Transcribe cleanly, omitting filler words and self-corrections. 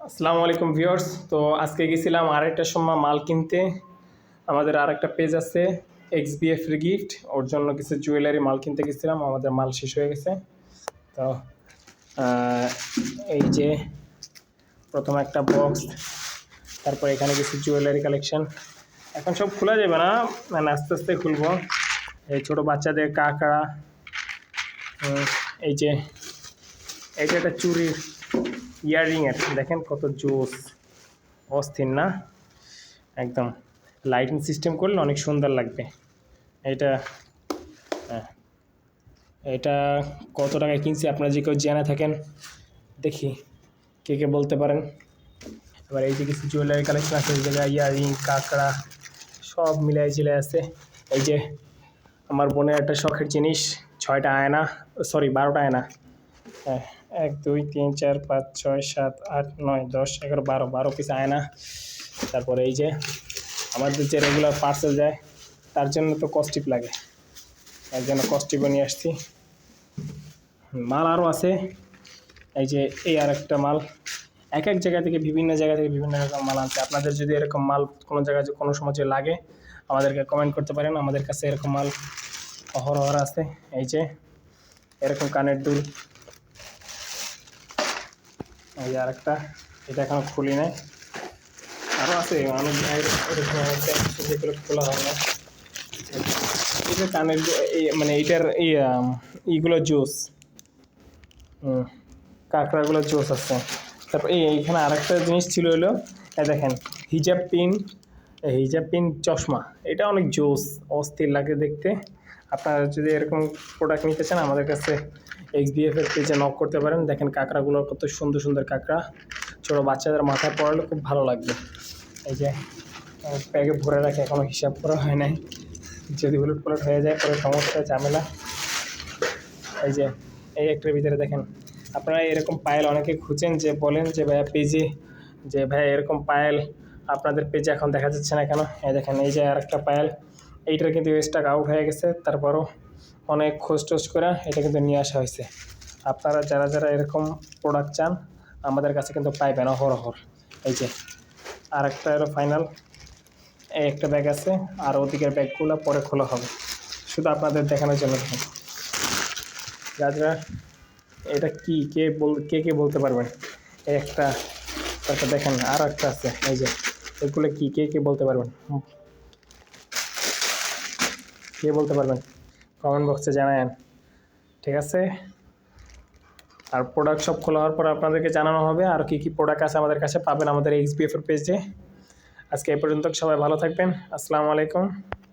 আসসালামু আলাইকুম ভিউয়ার্স। তো আজকে গেছিলাম আড়াইটার সময় মাল কিনতে। আমাদের আরেকটা পেজ আছে এক্সবিএফ গিফট, ওর জন্য কিছু জুয়েলারি মাল কিনতে গেছিলাম। আমাদের মাল শেষ হয়ে গেছে। তো এই যে প্রথম একটা বক্স, তারপর এখানে কিছু জুয়েলারি কালেকশন। এখন সব খোলা যাবে না, মানে আস্তে আস্তে খুলবো। এই ছোটো বাচ্চাদের কাঁকড়া, এই যে এইটা একটা চুরির ইয়াররিংয়ের, দেখেন কত জোস, অস্থির না? একদম লাইটিং সিস্টেম করলে অনেক সুন্দর লাগবে। এটা এটা কত টাকায় কিনছি আপনারা যে কেউ জেনে থাকেন দেখি কে কে বলতে পারেন। এবার এই যে কিছু জুয়েলারি কালেকশন আছে, এই জায়গায় ইয়াররিং, কাঁকড়া সব মিলাই জিলাই আছে। এই যে আমার বোনের একটা শখের জিনিস, 6টা আয়না, সরি 12টা আয়না। হ্যাঁ, 1 2 3 4 5 6 7 8 9 10 11 12 পিস আয়না। তারপরে এই যে আমাদের যে রেগুলার পার্সেল যায় তার জন্য তো কস্টিপ লাগে, এর জন্য কস্টিপও নিয়ে আসছি। মাল আরও আছে, এই যে এই আর একটা মাল। এক এক জায়গা থেকে বিভিন্ন জায়গা থেকে বিভিন্ন রকম মাল আনছে। আপনাদের যদি এরকম মাল কোনো জায়গায় কোনো সময় যে লাগে আমাদেরকে কমেন্ট করতে পারেন। আমাদের কাছে এরকম মাল অহরহ আছে। এই যে এরকম কানের দুল, এই যে আরেকটা, এটা এখনো খুলি নাই, আরও আছে অনেক এরকম যেগুলো খোলা হয় না। এটা কানের মানে এইটার এইগুলো জুস, কাঁকড়াগুলো জোস আছে। তারপর এইখানে আরেকটা জিনিস ছিল, হলো দেখেন হিজাব পিন, হিজাব পিন চশমা, এটা অনেক জোস, অস্থির লাগে দেখতে। আপনারা যদি এরকম প্রোডাক্ট নিতে চান আমাদের কাছে এক্সবিএফ এর পেজে নক করতে পারেন। দেখেন কাঁকড়াগুলো কত সুন্দর সুন্দর কাঁকড়া, ছোটো বাচ্চাদের মাথায় পড়ালে খুব ভালো লাগবে। এই যে ব্যাগে ভরে রাখে, এখনও হিসাব করা হয় নাই, যদি উলট পালট হয়ে যায় পরে সমস্যা, ঝামেলা। এই যে এই একটার ভিতরে দেখেন, আপনারা এরকম পায়েল অনেকে খুঁজেন, যে বলেন যে ভাইয়া পেজে, যে ভাইয়া এরকম পায়েল আপনাদের পেজে এখন দেখা যাচ্ছে না কেন। এই দেখেন এই যে আর একটা পায়েল, এইটার কিন্তু স্টক আউট হয়ে গেছে, তারপরও অনেক খোঁজ টোজ করে এটা কিন্তু নিয়ে আসা হয়েছে। আপনারা যারা যারা এরকম প্রোডাক্ট চান আমাদের কাছে কিন্তু পাইবেন অহরহর। এই যে আর একটা হলো ফাইনাল, এই একটা ব্যাগ আছে, আর ওদিকের ব্যাগগুলো পরে খোলা হবে, শুধু আপনাদের দেখানোর জন্য। যারা এটা কি কে কে বলতে পারবেন? এই একটা, তারপর দেখেন আর একটা আছে, এই যে এগুলো কি কে বলতে পারবেন? কে বলতে পারবেন কমেন্ট বক্সে জানায়েন, ঠিক আছে? আর প্রোডাক্ট সব খোলা হওয়ার পর আপনাদেরকে জানানো হবে আর কি প্রোডাক্ট আছে আমাদের কাছে, পাবেন আমাদের এক্সবিএফ এর পেজে। আজকে এই পর্যন্ত, সবাই ভালো থাকবেন। আসসালামু আলাইকুম।